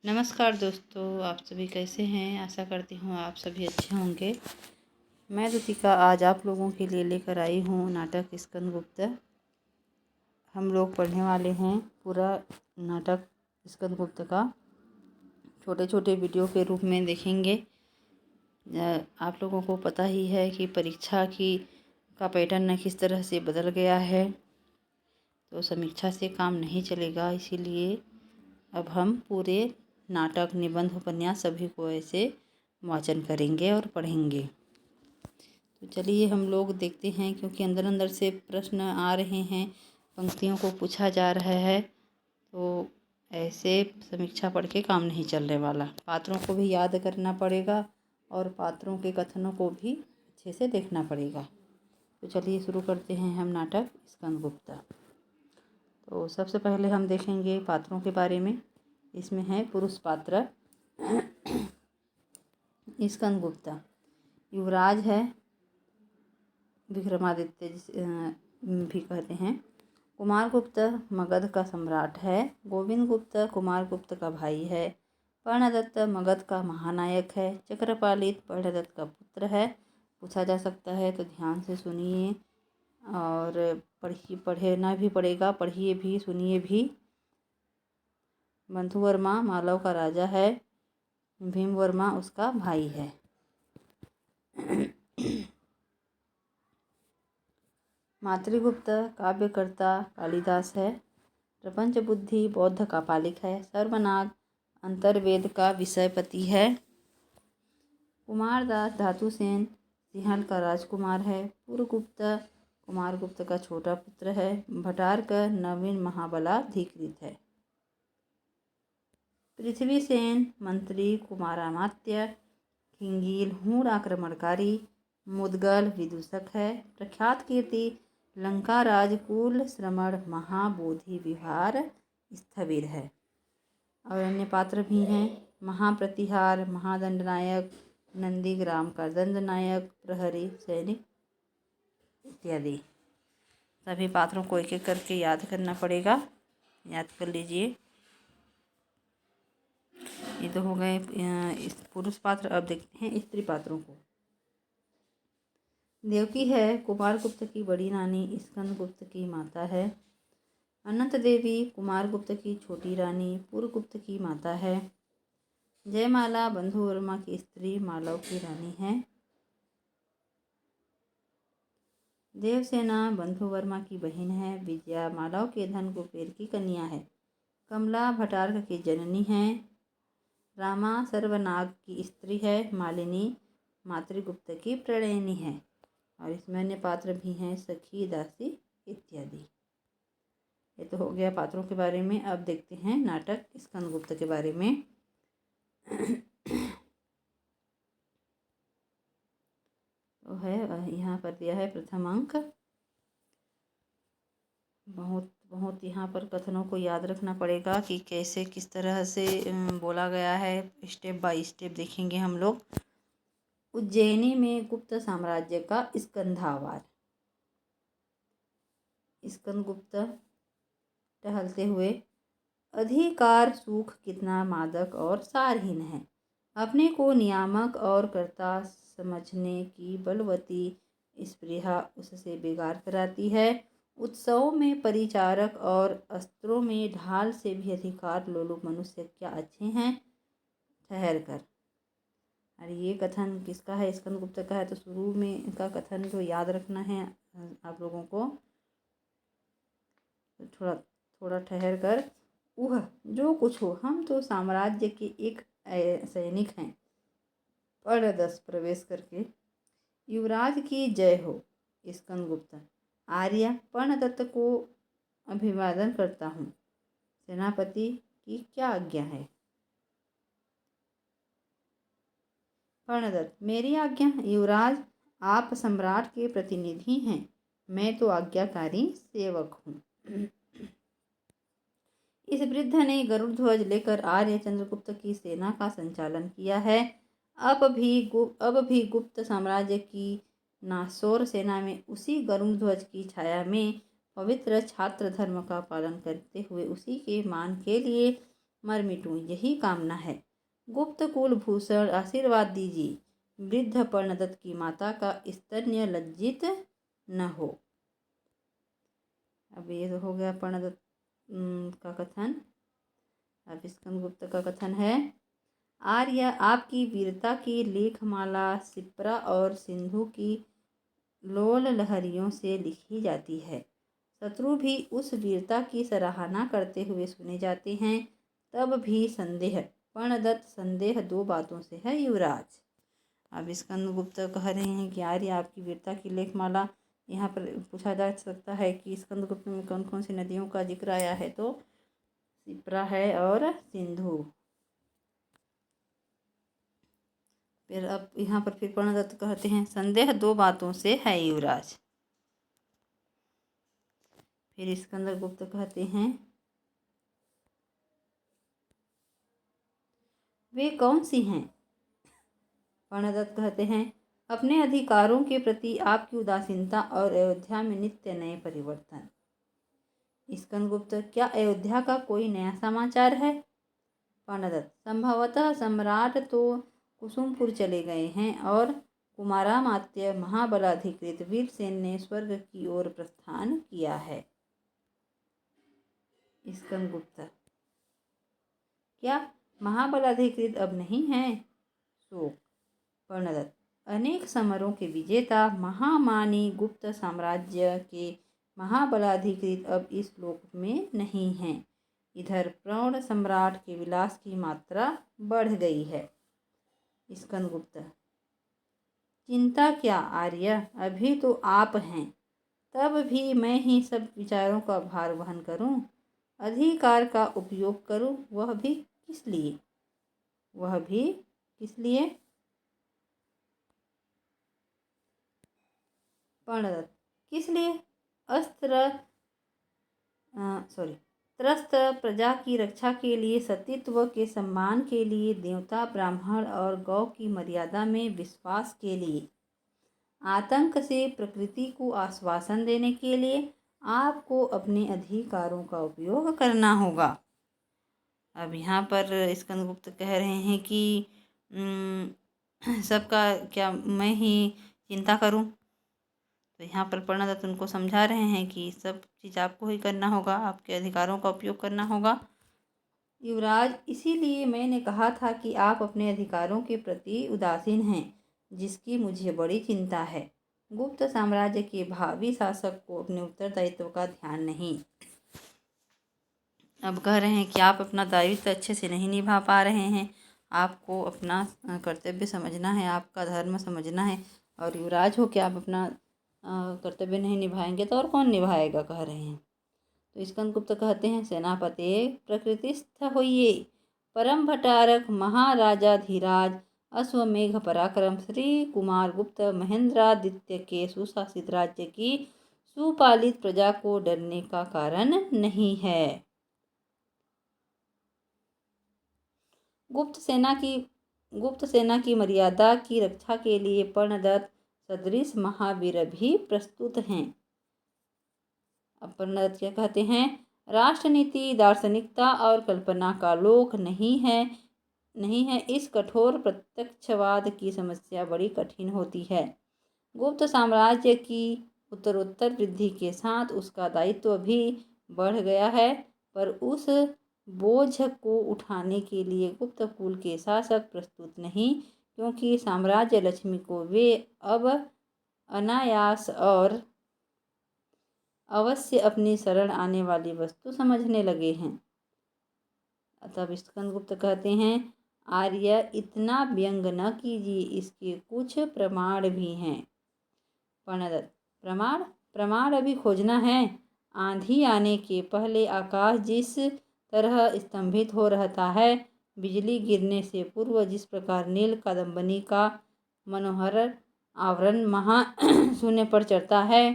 नमस्कार दोस्तों, आप सभी कैसे हैं। आशा करती हूँ आप सभी अच्छे होंगे। मैं रुतिका आज आप लोगों के लिए लेकर आई हूँ नाटक स्कंदगुप्त। हम लोग पढ़ने वाले हैं पूरा नाटक स्कंदगुप्त का। छोटे छोटे वीडियो के रूप में देखेंगे। आप लोगों को पता ही है कि परीक्षा का पैटर्न किस तरह से बदल गया है, तो समीक्षा से काम नहीं चलेगा। इसीलिए अब हम पूरे नाटक, निबंध, उपन्यास सभी को ऐसे वाचन करेंगे और पढ़ेंगे। तो चलिए हम लोग देखते हैं, क्योंकि अंदर अंदर से प्रश्न आ रहे हैं, पंक्तियों को पूछा जा रहा है, तो ऐसे समीक्षा पढ़ के काम नहीं चलने वाला। पात्रों को भी याद करना पड़ेगा और पात्रों के कथनों को भी अच्छे से देखना पड़ेगा। तो चलिए शुरू करते हैं हम नाटक स्कंदगुप्त। तो सबसे पहले हम देखेंगे पात्रों के बारे में। इसमें है पुरुष पात्र स्कंदगुप्त। युवराज है, विक्रमादित्य भी कहते हैं। कुमारगुप्त मगध का सम्राट है। गोविंदगुप्त कुमारगुप्त का भाई है। पर्णदत्त मगध का महानायक है। चक्रपालित पर्णदत्त का पुत्र है। पूछा जा सकता है, तो ध्यान से सुनिए और पढ़ना भी पड़ेगा, पढ़िए भी, सुनिए भी। बंधुवर्मा मालव का राजा है। भीमवर्मा उसका भाई है। मातृगुप्त काव्यकर्ता कालिदास है। प्रपंच बुद्धि बौद्ध का पालिक है। सर्वनाग अंतर्वेद का विषयपति है। कुमारदास धातुसेन सिंहल का राजकुमार है। पुरगुप्त कुमारगुप्त का छोटा पुत्र है। भटारक नवीन महाबलाधिकृत है। पृथ्वीसेन मंत्री कुमारामात्य खिंगील हूण आक्रमणकारी। मुदगल विदूषक है। प्रख्यात कीर्ति लंका राजकुल श्रमण महाबोधि विहार स्थविर है। और अन्य पात्र भी हैं। महाप्रतिहार महादंडनायक, नंदीग्राम का दंडनायक, प्रहरी सैनिक इत्यादि। सभी पात्रों को एक एक करके याद करना पड़ेगा। याद कर लीजिए। ये तो हो गए पुरुष पात्र। अब देखते हैं स्त्री पात्रों को। देवकी है कुमारगुप्त की बड़ी रानी, स्कंदगुप्त की माता है। अनंत देवी कुमारगुप्त की छोटी रानी, पुरगुप्त की माता है। जयमाला बंधुवर्मा की स्त्री, मालव की रानी है। देवसेना बंधुवर्मा की बहन है। विजया मालव के धन कुबेर की कन्या है। कमला भटारक की जननी है। रामा सर्वनाग की स्त्री है। मालिनी मातृगुप्त की प्रणयनी है। और इसमें अन्य पात्र भी हैं, सखी, दासी इत्यादि। ये तो हो गया पात्रों के बारे में। अब देखते हैं नाटक स्कंदगुप्त के बारे में। तो है यहाँ पर दिया है प्रथम अंक। बहुत यहाँ पर कथनों को याद रखना पड़ेगा कि कैसे किस तरह से बोला गया है। स्टेप बाय स्टेप देखेंगे हम लोग। उज्जैनी में गुप्त साम्राज्य का स्कंधावार। स्कंदगुप्त टहलते हुए, अधिकार सुख कितना मादक और सारहीन है। अपने को नियामक और कर्ता समझने की बलवती स्पृहा उससे बेगार कराती है। उत्सवों में परिचारक और अस्त्रों में ढाल से भी अधिकार लोलुप मनुष्य क्या अच्छे हैं। ठहर कर। और ये कथन किसका है? स्कंदगुप्त का है। तो शुरू में का कथन जो याद रखना है आप लोगों को। तो थोड़ा ठहर कर। वह जो कुछ हो, हम तो साम्राज्य के एक सैनिक हैं। पर्णदस प्रवेश करके, युवराज की जय हो। स्कंदगुप्त आर्य पर्णदत्त को अभिवादन करता हूँ। सेनापति की क्या आज्ञा है? पर्णदत्त मेरी आज्ञा। युवराज आप सम्राट के प्रतिनिधि हैं, मैं तो आज्ञाकारी सेवक हूँ। इस वृद्ध ने गरुड़ ध्वज लेकर आर्य चंद्रगुप्त की सेना का संचालन किया है। अब भी गुप्त साम्राज्य की नासौर सेना में उसी गरुड़ ध्वज की छाया में पवित्र छात्र धर्म का पालन करते हुए उसी के मान के लिए मर मिटूं, यही कामना है। गुप्त कुलभूषण आशीर्वाद दीजिए, वृद्ध पर्णदत्त की माता का स्तन्य लज्जित न हो। अब ये तो हो गया पर्णदत्त का कथन। अब स्कंदगुप्त का कथन है, आर्य, आपकी वीरता की लेखमाला शिप्रा और सिंधु की लोल लहरियों से लिखी जाती है। शत्रु भी उस वीरता की सराहना करते हुए सुने जाते हैं। तब भी संदेह, पर्णदत्त, संदेह दो बातों से है युवराज। अब स्कंदगुप्त कह रहे हैं कि आर्य, आपकी वीरता की लेखमाला। यहाँ पर पूछा जा सकता है कि स्कंदगुप्त में कौन कौन सी नदियों का जिक्र आया है, तो शिप्रा है और सिंधु। फिर अब यहाँ पर फिर पर्णदत्त कहते हैं, संदेह दो बातों से है युवराज। फिर स्कंदगुप्त कहते हैं, वे कौन सी हैं? पर्णदत्त कहते हैं, अपने अधिकारों के प्रति आपकी उदासीनता और अयोध्या में नित्य नए परिवर्तन। स्कंदगुप्त, क्या अयोध्या का कोई नया समाचार है? पर्णदत्त, संभवतः सम्राट तो कुसुमपुर चले गए हैं और कुमारामात्य महाबलाधिकृत वीरसेन ने स्वर्ग की ओर प्रस्थान किया है। स्कंदगुप्त, क्या महाबलाधिकृत अब नहीं है? शोक। पर्णदत्त, अनेक समरों के विजेता महामानी गुप्त साम्राज्य के महाबलाधिकृत अब इस लोक में नहीं हैं। इधर प्रौढ़ सम्राट के विलास की मात्रा बढ़ गई है। स्कंदगुप्त, चिंता क्या आर्य, अभी तो आप हैं, तब भी मैं ही सब विचारों का भार वहन करूं, अधिकार का उपयोग करूं, वह भी किस लिए? पर्णदत्त, किस लिए? त्रस्त प्रजा की रक्षा के लिए, सतीत्व के सम्मान के लिए, देवता, ब्राह्मण और गौ की मर्यादा में विश्वास के लिए, आतंक से प्रकृति को आश्वासन देने के लिए आपको अपने अधिकारों का उपयोग करना होगा। अब यहाँ पर स्कंदगुप्त कह रहे हैं कि सबका क्या मैं ही चिंता करूं? तो यहाँ पर पर्णदत्त उनको समझा रहे हैं कि सब चीज़ आपको ही करना होगा, आपके अधिकारों का उपयोग करना होगा। युवराज, इसीलिए मैंने कहा था कि आप अपने अधिकारों के प्रति उदासीन हैं, जिसकी मुझे बड़ी चिंता है। गुप्त साम्राज्य के भावी शासक को अपने उत्तरदायित्व का ध्यान नहीं। अब कह रहे हैं कि आप अपना दायित्व अच्छे से नहीं निभा पा रहे हैं। आपको अपना कर्तव्य समझना है, आपका धर्म समझना है, और युवराज हो कि आप अपना कर्तव्य नहीं निभाएंगे तो और कौन निभाएगा, कह रहे हैं। तो स्कंदगुप्त कहते हैं, सेनापति प्रकृतिस्थ होइए, परम भटारक महाराजाधिराज अश्वमेघ पराक्रम श्री कुमार गुप्त महेंद्रादित्य के सुशासित राज्य की सुपालित प्रजा को डरने का कारण नहीं है। गुप्त सेना की मर्यादा की रक्षा के लिए पर्णदत्त सदृश महावीर भी प्रस्तुत हैं। अब पर्णदत्त क्या कहते हैं, राष्ट्रनीति, दार्शनिकता और कल्पना का लोक नहीं है। इस कठोर प्रत्यक्षवाद की समस्या बड़ी कठिन होती है। गुप्त साम्राज्य की उत्तरोत्तर वृद्धि के साथ उसका दायित्व भी बढ़ गया है, पर उस बोझ को उठाने के लिए गुप्त कुल के शासक प्रस्तुत नहीं, क्योंकि साम्राज्य लक्ष्मी को वे अब अनायास और अवश्य अपनी शरण आने वाली वस्तु समझने लगे हैं। तब स्कंदगुप्त कहते हैं, आर्य, इतना व्यंग न कीजिए, इसके कुछ प्रमाण भी हैं। पर्णदत्त, प्रमाण अभी खोजना है। आंधी आने के पहले आकाश जिस तरह स्तंभित हो रहता है, बिजली गिरने से पूर्व जिस प्रकार नील कादम्बनी का मनोहर आवरण महा शून्य पर चढ़ता है,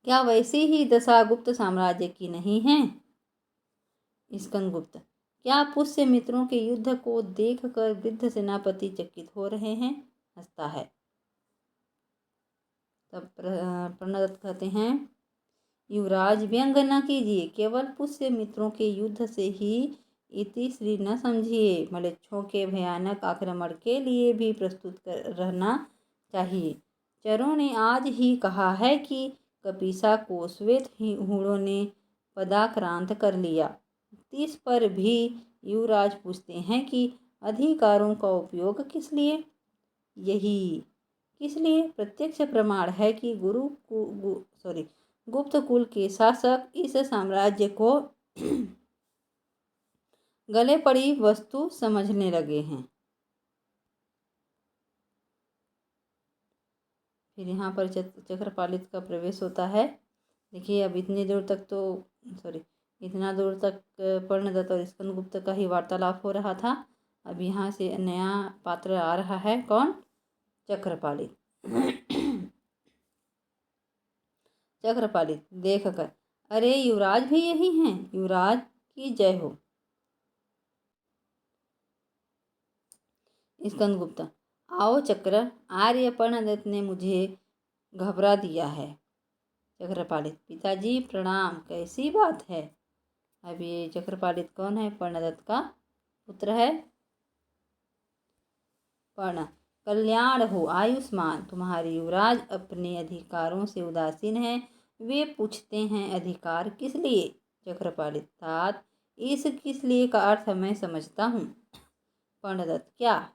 क्या वैसी ही दशा गुप्त साम्राज्य की नहीं है? स्कंदगुप्त, क्या पुष्य मित्रों के युद्ध को देखकर वृद्ध सेनापति चकित हो रहे हैं? हंसता है। तब पर्णदत्त कहते हैं, युवराज व्यंग न कीजिए, केवल पुष्य मित्रों के युद्ध से ही इति श्री न समझिए, म्लेच्छों के भयानक आक्रमण के लिए भी प्रस्तुत रहना चाहिए। चरों ने आज ही कहा है कि कपीसा को श्वेत हूणों ने पदाक्रांत कर लिया। इस पर भी युवराज पूछते हैं कि अधिकारों का उपयोग किस लिए? यही किस लिए प्रत्यक्ष प्रमाण है कि गुप्त कुल के शासक इस साम्राज्य को गले पड़ी वस्तु समझने लगे हैं। फिर यहाँ पर चक्रपालित का प्रवेश होता है। देखिए अब इतनी दूर तक पर्णदत्त और स्कंदगुप्त का ही वार्तालाप हो रहा था। अब यहाँ से नया पात्र आ रहा है। कौन? चक्रपालित। चक्रपालित देख कर, अरे युवराज भी यही हैं, युवराज की जय हो। स्कंदगुप्त, आओ चक्र, आर्य पर्णदत्त ने मुझे घबरा दिया है। चक्रपालित, पिताजी प्रणाम, कैसी बात है? अब ये चक्रपालित कौन है? पर्णदत्त का पुत्र है। पर्ण, कल्याण हो, आयुष्मान। तुम्हारे युवराज अपने अधिकारों से उदासीन हैं। वे पूछते हैं अधिकार किस लिए? चक्रपालित, तात इस किस लिए का अर्थ मैं समझता हूँ। पर्णदत्त, क्या?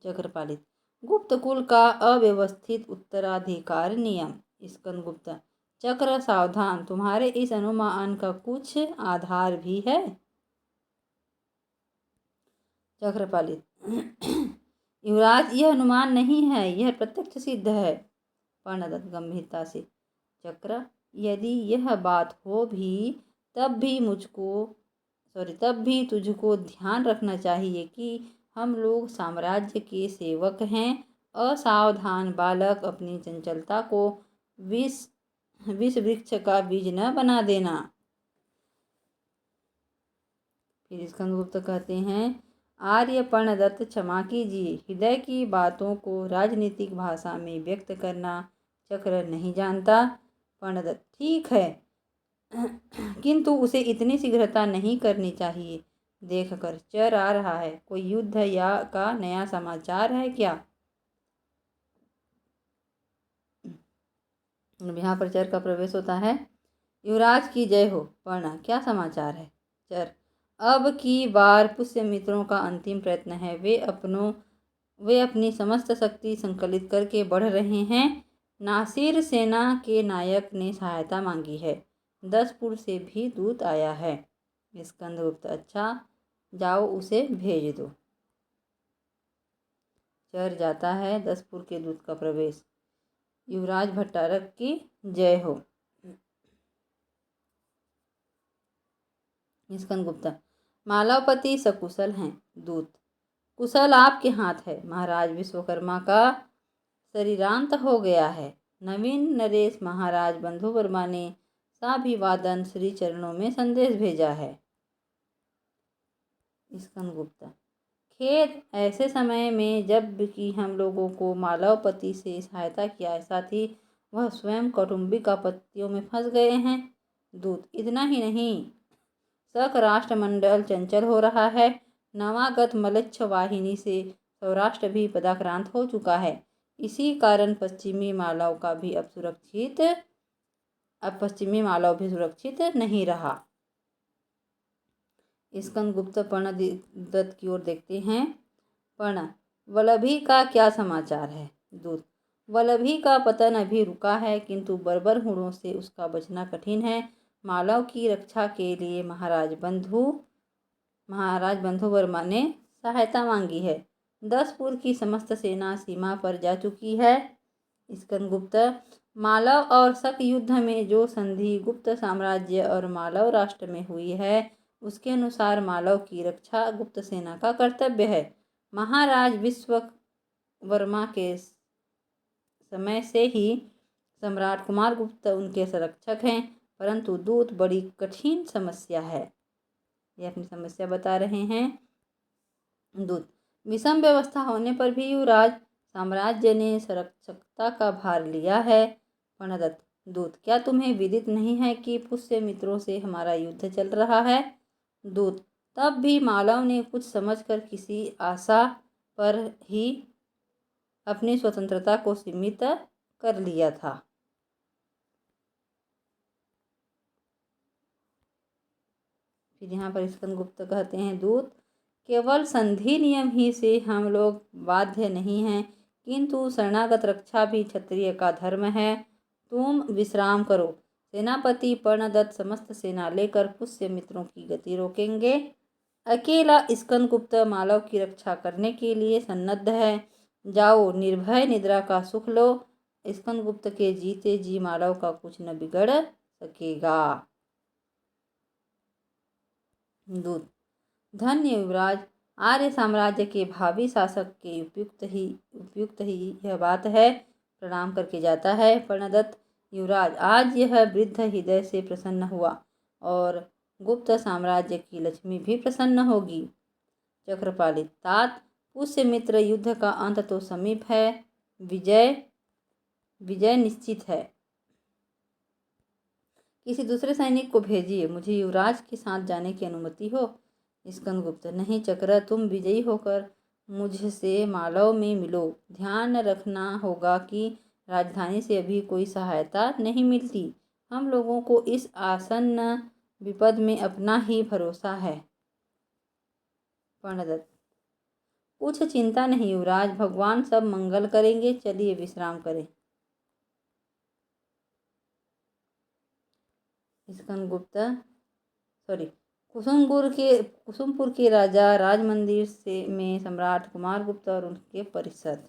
चक्रपालित, गुप्त कुल का अव्यवस्थित उत्तराधिकार नियम। स्कंदगुप्त, चक्र सावधान, तुम्हारे इस अनुमान का कुछ आधार भी है? चक्रपालित, युवराज यह अनुमान नहीं है, यह प्रत्यक्ष सिद्ध है। पर्णदत्त गंभीरता से, चक्र, यदि यह बात हो भी तब भी तुझको ध्यान रखना चाहिए कि हम लोग साम्राज्य के सेवक हैं। असावधान बालक अपनी चंचलता को विष वृक्ष का बीज न बना देना। फिर स्कंदगुप्त कहते हैं, आर्य पर्णदत्त क्षमा कीजिए, हृदय की बातों को राजनीतिक भाषा में व्यक्त करना चक्र नहीं जानता। पर्णदत्त, ठीक है, किंतु उसे इतनी शीघ्रता नहीं करनी चाहिए। देख कर चर आ रहा है, कोई युद्ध का नया समाचार है क्या? यहाँ पर चर का प्रवेश होता है। युवराज की जय हो। पर्ण, क्या समाचार है? चर, अब की बार पुष्य मित्रों का अंतिम प्रयत्न है। वे अपनी समस्त शक्ति संकलित करके बढ़ रहे हैं। नासिर सेना के नायक ने सहायता मांगी है। 10 पुर से भी दूत आया है। स्कंदगुप्त, अच्छा, जाओ उसे भेज दो। चर जाता है। 10 पुर के दूत का प्रवेश। युवराज भट्टारक की जय हो। स्कंदगुप्त, मालवपति सकुशल हैं। दूत, कुशल आपके हाथ है। महाराज विश्वकर्मा का शरीरांत हो गया है। नवीन नरेश महाराज बंधुवर्मा ने साभिवादन श्री चरणों में संदेश भेजा है। स्कंदगुप्त, खेद, ऐसे समय में जब कि हम लोगों को मालवपति से सहायता किया, साथ ही वह स्वयं कौटुंबिक आपत्तियों में फंस गए हैं। दूत, इतना ही नहीं, शक राष्ट्रमंडल चंचल हो रहा है। नवागत मलच्छ वाहिनी से सौराष्ट्र भी पदाक्रांत हो चुका है। इसी कारण पश्चिमी मालव भी सुरक्षित नहीं रहा। स्कंदगुप्त पर्णदत्त की ओर देखते हैं। पर्ण, वल्लभी का क्या समाचार है? दूत, वल्लभी का पतन अभी रुका है, किंतु बर्बर हूणों से उसका बचना कठिन है। मालव की रक्षा के लिए महाराज बंधुवर्मा ने सहायता मांगी है। 10 पुर की समस्त सेना सीमा पर जा चुकी है। स्कंदगुप्त, मालव और शक युद्ध में जो संधि गुप्त साम्राज्य और मालव राष्ट्र में हुई है, उसके अनुसार मालव की रक्षा गुप्त सेना का कर्तव्य है। महाराज विश्ववर्मा के समय से ही सम्राट कुमारगुप्त उनके संरक्षक हैं, परंतु दूत बड़ी कठिन समस्या है। ये अपनी समस्या बता रहे हैं। दूत, विषम व्यवस्था होने पर भी युवराज साम्राज्य ने संरक्षकता का भार लिया है। पर्णदत्त, दूत, क्या तुम्हें विदित नहीं है कि पुष्य मित्रों से हमारा युद्ध चल रहा है? दूत, तब भी मालव ने कुछ समझकर किसी आशा पर ही अपनी स्वतंत्रता को सीमित कर लिया था। फिर यहाँ पर स्कंदगुप्त कहते हैं, दूत, केवल संधि नियम ही से हम लोग बाध्य नहीं हैं, किंतु शरणागत रक्षा भी क्षत्रिय का धर्म है। तुम विश्राम करो। सेनापति पर्णदत्त समस्त सेना लेकर पुष्य मित्रों की गति रोकेंगे। अकेला स्कंदगुप्त मालव की रक्षा करने के लिए सन्नद्ध है। जाओ, निर्भय निद्रा का सुख लो। स्कंदगुप्त के जीते जी मालव का कुछ न बिगड़ सकेगा। दूत, धन्य युवराज, आर्य साम्राज्य के भावी शासक के उपयुक्त ही यह बात है। प्रणाम करके जाता है। पर्णदत्त, युवराज, आज यह वृद्ध हृदय से प्रसन्न हुआ और गुप्त साम्राज्य की लक्ष्मी भी प्रसन्न होगी। चक्रपाली, तात, पुष्यमित्र युद्ध का अंत तो समीप है। विजय निश्चित है। किसी दूसरे सैनिक को भेजिए, मुझे युवराज के साथ जाने की अनुमति हो। स्कंदगुप्त, नहीं चक्र, तुम विजयी होकर मुझसे मालव में मिलो। ध्यान रखना होगा कि राजधानी से अभी कोई सहायता नहीं मिलती। हम लोगों को इस आसन्न विपद में अपना ही भरोसा है। पर्णदत्त, कुछ चिंता नहीं युवराज, भगवान सब मंगल करेंगे। चलिए विश्राम करें। स्कंदगुप्त कुसुमपुर के राजा, राजमंदिर से में सम्राट कुमारगुप्त और उनके परिषद।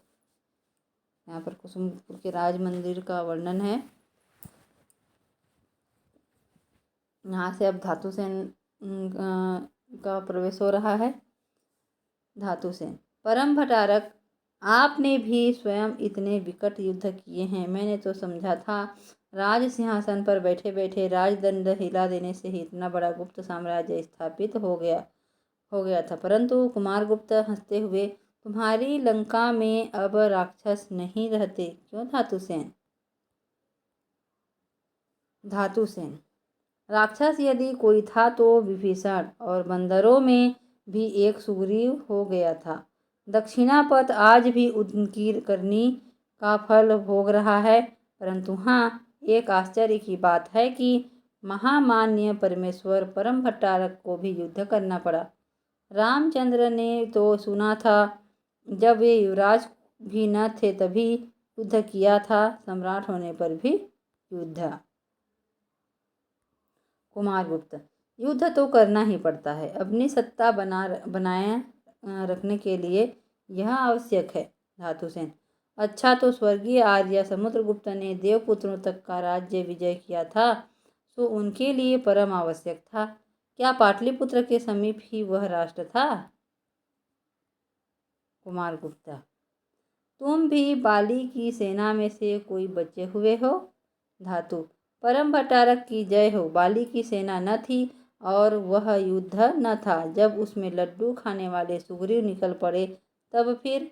यहाँ पर कुसुमपुर के राजमंदिर का वर्णन है। यहाँ से अब धातुसेन का प्रवेश हो रहा है। धातुसेन, परम भट्टारक, आपने भी स्वयं इतने विकट युद्ध किए हैं। मैंने तो समझा था राज सिंहासन पर बैठे बैठे राजदंड हिला देने से ही इतना बड़ा गुप्त साम्राज्य स्थापित हो गया था। परंतु कुमारगुप्त हंसते हुए, तुम्हारी लंका में अब राक्षस नहीं रहते, क्यों धातुसेन? धातुसेन, राक्षस यदि कोई था तो विभीषण, और बंदरों में भी एक सुग्रीव हो गया था। दक्षिणापथ आज भी उनकी करनी का फल भोग रहा है। परंतु हाँ, एक आश्चर्य की बात है कि महामान्य परमेश्वर परम भट्टारक को भी युद्ध करना पड़ा। रामचंद्र ने तो सुना था जब वे युवराज भी न थे तभी युद्ध किया था, सम्राट होने पर भी युद्ध। कुमारगुप्त, युद्ध तो करना ही पड़ता है, अपनी सत्ता बनाए रखने के लिए यह आवश्यक है। धातुसेन, अच्छा, तो स्वर्गीय आर्य समुद्रगुप्त ने देवपुत्रों तक का राज्य विजय किया था, तो उनके लिए परम आवश्यक था। क्या पाटलिपुत्र के समीप ही वह राष्ट्र था? कुमारगुप्त, तुम भी बाली की सेना में से कोई बचे हुए हो? धातु, परम भट्टारक की जय हो। बाली की सेना न थी और वह युद्ध न था। जब उसमें लड्डू खाने वाले सुग्रीव निकल पड़े तब फिर।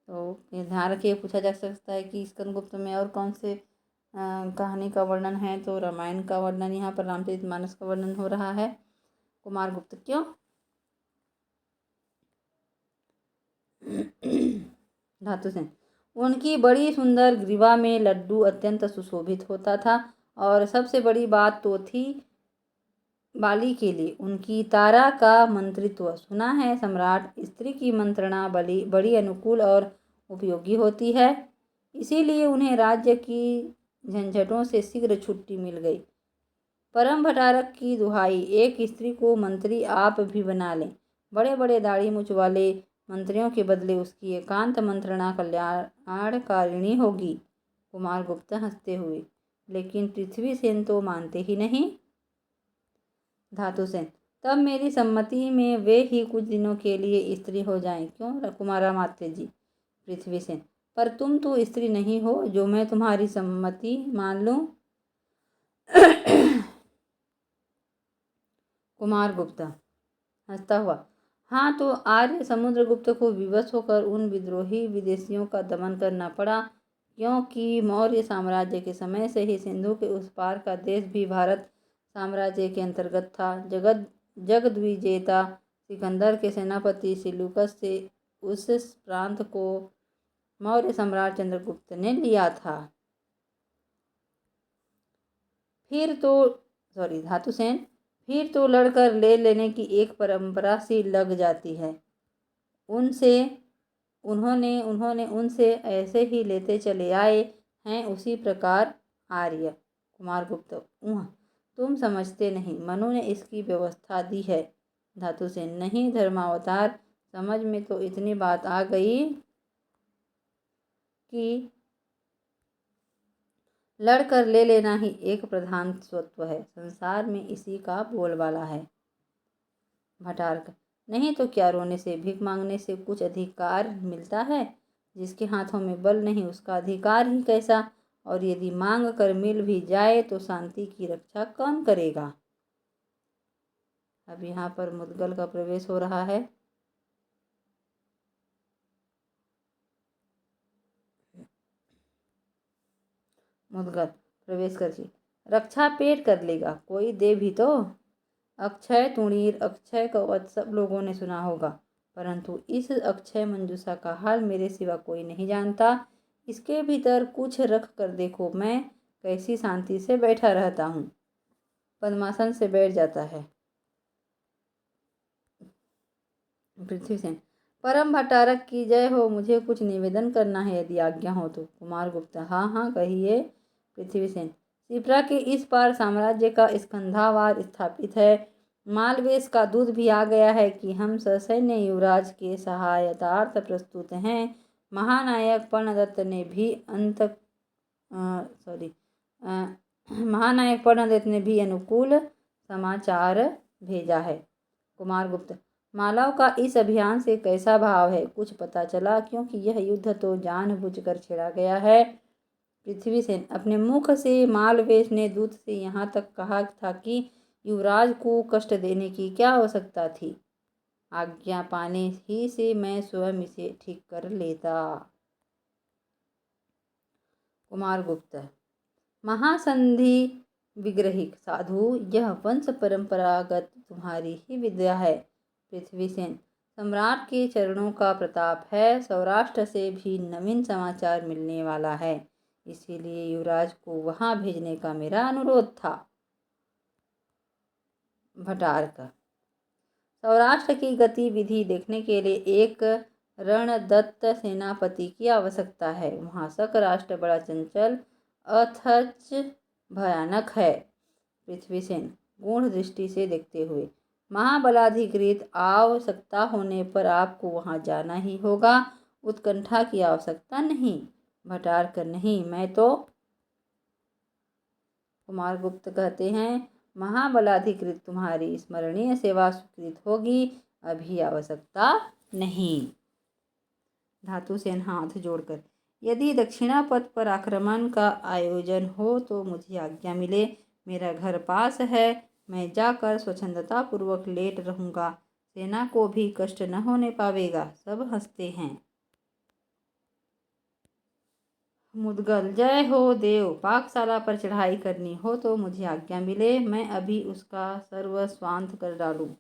तो ध्यान रखिए, पूछा जा सकता है कि स्कंदगुप्त में और कौन से कहानी का वर्णन है। तो रामायण का वर्णन, यहाँ पर रामचरितमानस का वर्णन हो रहा है। कुमारगुप्त, क्यों? धातुसेन, उनकी बड़ी सुंदर ग्रीवा में लड्डू अत्यंत सुशोभित होता था, और सबसे बड़ी बात तो थी बाली के लिए उनकी तारा का मंत्रित्व। सुना है सम्राट, स्त्री की मंत्रणा बड़ी अनुकूल और उपयोगी होती है, इसीलिए उन्हें राज्य की झंझटों से शीघ्र छुट्टी मिल गई। परम भट्टारक की दुहाई, एक स्त्री को मंत्री आप भी बना लें। बड़े बड़े दाढ़ी मूछ वाले मंत्रियों के बदले उसकी एकांत मंत्रणा कल्याणकारिणी होगी। कुमारगुप्त हंसते हुए, लेकिन पृथ्वीसेन तो मानते ही नहीं। धातुसेन, तब मेरी सम्मति में वे ही कुछ दिनों के लिए स्त्री हो जाएं, क्यों कुमारामात्य जी? पृथ्वीसेन, पर तुम तो स्त्री नहीं हो जो मैं तुम्हारी सम्मति मान लूं। कुमारगुप्त हंसता हुआ, हाँ, तो आर्य समुद्रगुप्त को विवश होकर उन विद्रोही विदेशियों का दमन करना पड़ा, क्योंकि मौर्य साम्राज्य के समय से ही सिंधु के उस पार का देश भी भारत साम्राज्य के अंतर्गत था। जगद्विजेता सिकंदर के सेनापति सिलूकस से उस प्रांत को मौर्य सम्राट चंद्रगुप्त ने लिया था। धातुसेन फिर तो लड़कर ले लेने की एक परंपरा सी लग जाती है। उन्होंने उनसे ऐसे ही लेते चले आए हैं। उसी प्रकार आर्य। कुमारगुप्त तुम समझते नहीं, मनु ने इसकी व्यवस्था दी है। धातुसेन नहीं धर्मावतार, समझ में तो इतनी बात आ गई कि लड़कर ले लेना ही एक प्रधान स्वत्व है। संसार में इसी का बोलबाला है। भटारक नहीं तो क्या रोने से भीख मांगने से कुछ अधिकार मिलता है? जिसके हाथों में बल नहीं उसका अधिकार ही कैसा? और यदि मांग कर मिल भी जाए तो शांति की रक्षा कौन करेगा? अब यहाँ पर मुद्गल का प्रवेश हो रहा है। मुद्गल प्रवेश कर रक्षा पेट कर लेगा, कोई दे भी तो। अक्षय तुणीर, अक्षय कवच सब लोगों ने सुना होगा, परंतु इस अक्षय मंजूषा का हाल मेरे सिवा कोई नहीं जानता। इसके भीतर कुछ रख कर देखो, मैं कैसी शांति से बैठा रहता हूँ। पद्मासन से बैठ जाता है। पृथ्वीसेन परम भट्टारक की जय हो, मुझे कुछ निवेदन करना है यदि आज्ञा हो तो। कुमारगुप्त हाँ कहिए। पृथ्वीसेन शिप्रा के इस पार साम्राज्य का स्कंधावार स्थापित है। मालवेश का दूध भी आ गया है कि हम ससैन्य युवराज के सहायतार्थ प्रस्तुत हैं। महानायक पर्णदत्त ने भी अनुकूल समाचार भेजा है। कुमारगुप्त मालव का इस अभियान से कैसा भाव है, कुछ पता चला? क्योंकि यह युद्ध तो जानबूझकर छेड़ा गया है। पृथ्वीसेन अपने मुख से मालवेश ने दूत से यहाँ तक कहा था कि युवराज को कष्ट देने की क्या आवश्यकता थी। आज्ञा पाने ही से मैं स्वयं इसे ठीक कर लेता। कुमारगुप्त महासंधि विग्रहिक साधु, यह वंश परंपरागत तुम्हारी ही विद्या है। पृथ्वीसेन सम्राट के चरणों का प्रताप है। सौराष्ट्र से भी नवीन समाचार मिलने वाला है, इसीलिए युवराज को वहां भेजने का मेरा अनुरोध था। भटारक सौराष्ट्र की गतिविधि देखने के लिए एक रणदत्त सेनापति की आवश्यकता है। वहाँ शक राष्ट्र बड़ा चंचल अथच भयानक है। पृथ्वीसेन गूढ़ दृष्टि से देखते हुए महाबलाधिकृत आवश्यकता होने पर आपको वहां जाना ही होगा, उत्कंठा की आवश्यकता नहीं। भटारक नहीं, मैं तो। कुमारगुप्त कहते हैं महाबलाधिकृत तुम्हारी स्मरणीय सेवा स्वीकृत होगी, अभी आवश्यकता नहीं। धातुसेन हाथ जोड़कर यदि दक्षिणापथ पर आक्रमण का आयोजन हो तो मुझे आज्ञा मिले। मेरा घर पास है, मैं जाकर स्वच्छंदता पूर्वक लेट रहूँगा। सेना को भी कष्ट न होने पावेगा। सब हंसते हैं। मुद्गल जय हो देव। पाकशाला पर चढ़ाई करनी हो तो मुझे आज्ञा मिले, मैं अभी उसका सर्व स्वांत कर डालूं।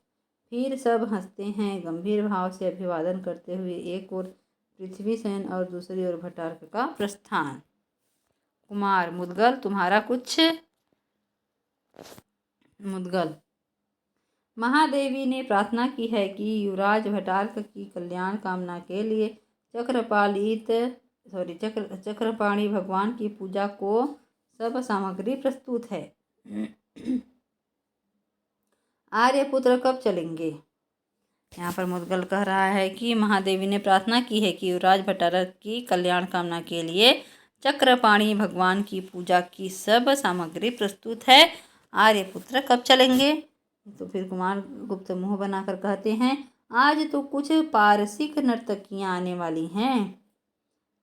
फिर सब हंसते हैं। गंभीर भाव से अभिवादन करते हुए एक ओर पृथ्वीसेन और दूसरी ओर भट्टारक का प्रस्थान। कुमार मुद्गल तुम्हारा कुछ? मुद्गल महादेवी ने प्रार्थना की है कि युवराज भट्टारक की कल्याण कामना के लिए चक्रपाणि भगवान की पूजा को सब सामग्री प्रस्तुत है। आर्यपुत्र कब चलेंगे? यहाँ पर मुद्गल कह रहा है कि महादेवी ने प्रार्थना की है कि युवराज भट्टारक की कल्याण कामना के लिए चक्रपाणि भगवान की पूजा की सब सामग्री प्रस्तुत है। आर्यपुत्र कब चलेंगे? तो फिर कुमारगुप्त मुँह बनाकर कहते हैं आज तो कुछ पारसिक नर्तकियाँ आने वाली हैं,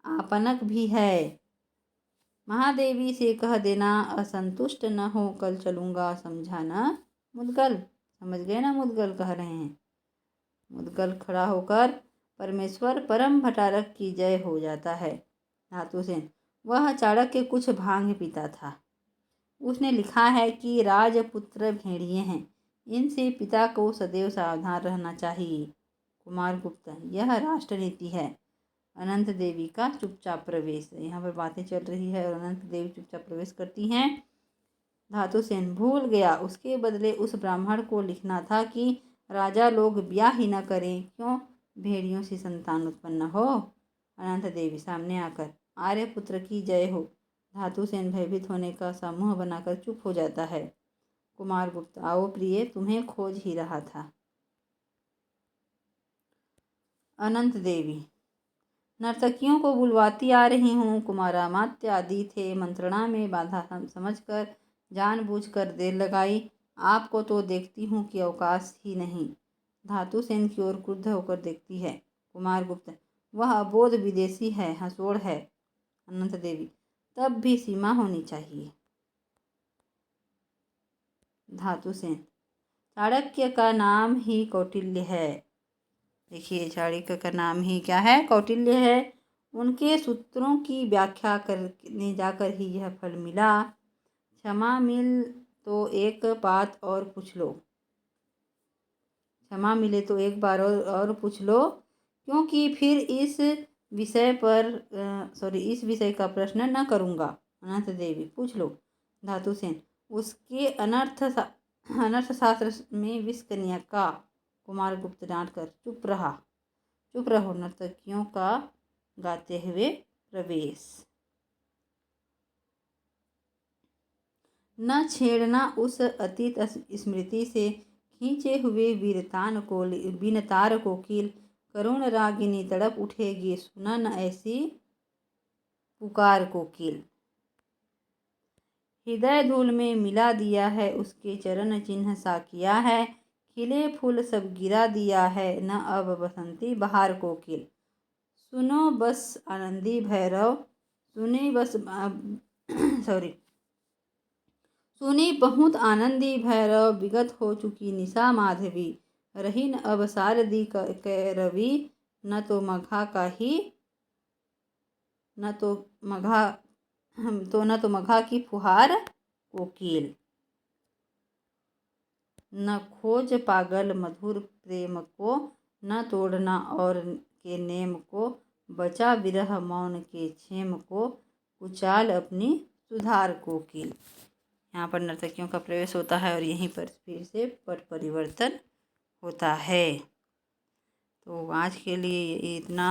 आपनक भी है। महादेवी से कह देना असंतुष्ट न हो, कल चलूँगा, समझा ना मुद्गल? समझ गए ना मुद्गल कह रहे हैं। मुद्गल खड़ा होकर परमेश्वर परम भट्टारक की जय हो जाता है। धातुसेन वह चाणक्य कुछ भांग पीता था। उसने लिखा है कि राजपुत्र भेड़िए हैं, इनसे पिता को सदैव सावधान रहना चाहिए। कुमारगुप्त, यह राष्ट्रनीति है। अनंत देवी का चुपचाप प्रवेश। यहाँ पर बातें चल रही है और अनंत देवी चुपचाप प्रवेश करती हैं। धातुसेन, भूल गया, उसके बदले उस ब्राह्मण को लिखना था कि राजा लोग ब्याह ही न करें, क्यों भेड़ियों से संतान उत्पन्न हो। अनंत देवी सामने आकर, आर्यपुत्र की जय हो। धातुसेन भयभीत होने का समूह बनाकर चुप हो जाता है। कुमारगुप्त, आओ प्रिय, तुम्हें खोज ही रहा था। अनंत देवी, नर्तकियों को बुलवाती आ रही हूँ। कुमारामात्य आदि थे, मंत्रणा में बाधा समझकर जानबूझकर देर लगाई। आपको तो देखती हूँ कि अवकाश ही नहीं। धातुसेन की ओर क्रुद्ध होकर देखती है। कुमारगुप्त, वह अबोध विदेशी है, हंसोड़ है। अनंत देवी, तब भी सीमा होनी चाहिए। धातुसेन, चाणक्य का नाम ही कौटिल्य है। देखिए, चाणक्य का नाम ही क्या है? कौटिल्य है। उनके सूत्रों की व्याख्या करने जाकर ही यह फल मिला। क्षमा मिल तो एक बात और पूछ लो। क्षमा मिले तो एक बार और पूछ लो, क्योंकि फिर इस विषय का प्रश्न न करूँगा। अनंत देवी, पूछ लो। धातुसेन, उसके अनर्थ शास्त्र में विष कन्या का। कुमारगुप्त डांट कर, चुप रहो। नर्तकियों का गाते हुए प्रवेश। न छेड़ना उस अतीत स्मृति से खींचे हुए वीरतार को कील। करुण रागिनी तड़प उठेगी, सुना न ऐसी पुकार को कील। हृदय धूल में मिला दिया है, उसके चरण चिन्ह सा किया है। खिले फूल सब गिरा दिया है, न अब बसंती बहार को कील। सुनो बस आनंदी भैरव, सुनी बहुत आनंदी भैरव, विगत हो चुकी निशा माधवी। रही न अब सारदी रवि, न तो मघा की फुहार कोकिल। न खोज पागल मधुर प्रेम को, न तोड़ना और के नेम को। बचा विरह मौन के क्षेम को, कुचाल अपनी सुधार कोकिल। यहाँ पर नर्तकियों का प्रवेश होता है और यहीं पर फिर से पट परिवर्तन होता है। तो आज के लिए इतना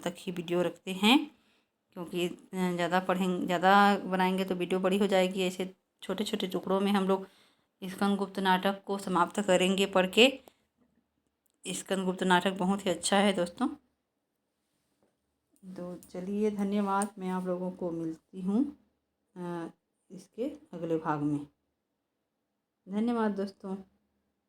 तक ही वीडियो रखते हैं, क्योंकि ज़्यादा बनाएंगे तो वीडियो बड़ी हो जाएगी। ऐसे छोटे छोटे टुकड़ों में हम लोग स्कंदगुप्त नाटक को समाप्त करेंगे पढ़ के। स्कंदगुप्त नाटक बहुत ही अच्छा है दोस्तों। तो चलिए, धन्यवाद। मैं आप लोगों को मिलती हूँ इसके अगले भाग में। धन्यवाद दोस्तों।